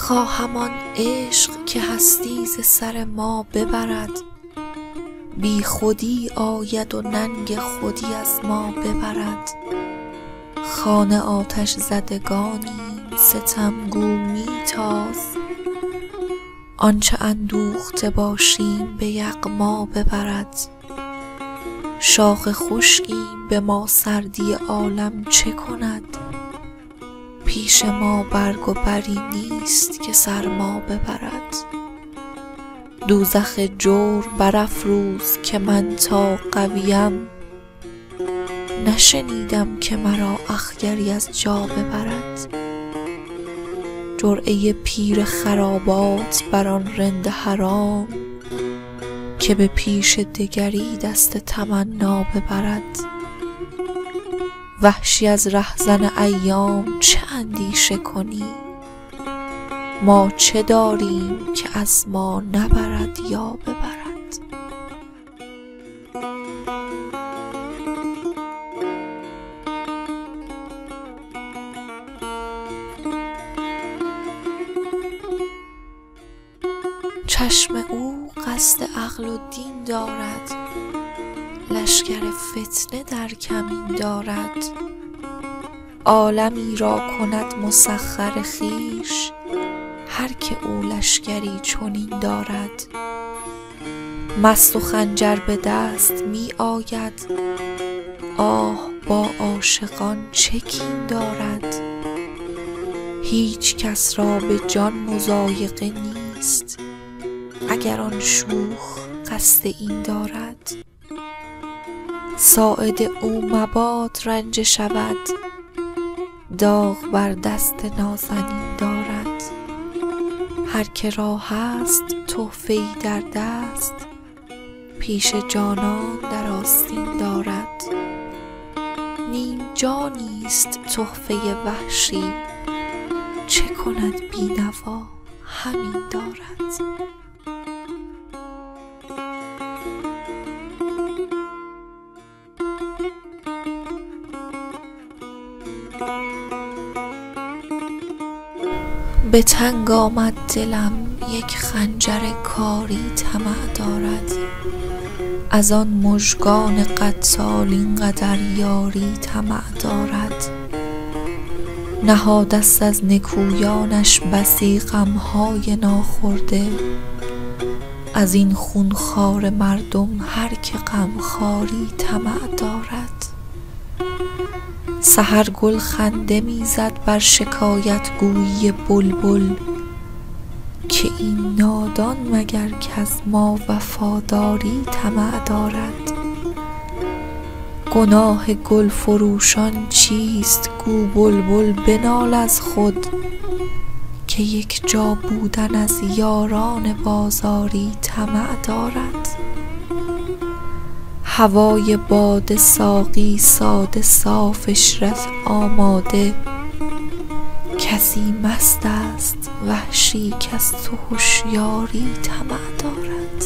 خواهم آن عشق که هستی ز سر ما ببرد، بی خودی آید و ننگ خودی از ما ببرد. خانه آتش زدگانیم ستمگو می تاز، آنچه اندوخته باشیم به یغما ببرد. شاخ خشکیم به ما سردی عالم چه کند، پیش ما برگ و بری نیست که سرما ببرد. دوزخ جور برافروز که من تا قویم، نشنیدم که مرا اخگری از جا ببرد. جرعه پیر خرابات بر آن رند حرام، که به پیش دگری دست تمنا ببرد. وحشی از رهزن ایام چه اندیشه کنی، ما چه داریم که از ما نبرد یا ببرد. چشم او قصد عقل و دین دارد، لشکر فتنه در کمین دارد. عالمی را کند مسخر خویش، هر که او لشکری چنین دارد. مست و خنجر به دست می آید، آه با عاشقان چه کین دارد. هیچ کس را به جان مضایقه نیست، اگر آن شوخ قصد این دارد. ساعد او مباد رنجه شود، داغ بر دست نازنین دارد. هر که را هست تحفه‌ای در دست، پیش جانان در آستین دارد. نیم جانیست تحفه وحشی، چه کند بینوا همین دارد. به تنگ آمد دلم یک خنجر کاری طمع دارد، از آن مژگان قتال اینقدر یاری طمع دارد. نهادست از نکویانش بسی غمهای ناخورده، از این خونخوار مردم هر که غمخواری طمع دارد. سحر گل خنده می زد بر شکایت گویی بلبل، که این نادان مگر کز ما وفاداری طمع دارد. گناه گل فروشان چیست گو بلبل بنال از خود، که یک جا بودن از یاران بازاری طمع دارد. هوای باده ساقی ساده صاف عشرت آماده، کسی مست است وحشی کز تو هوشیاری طمع دارد.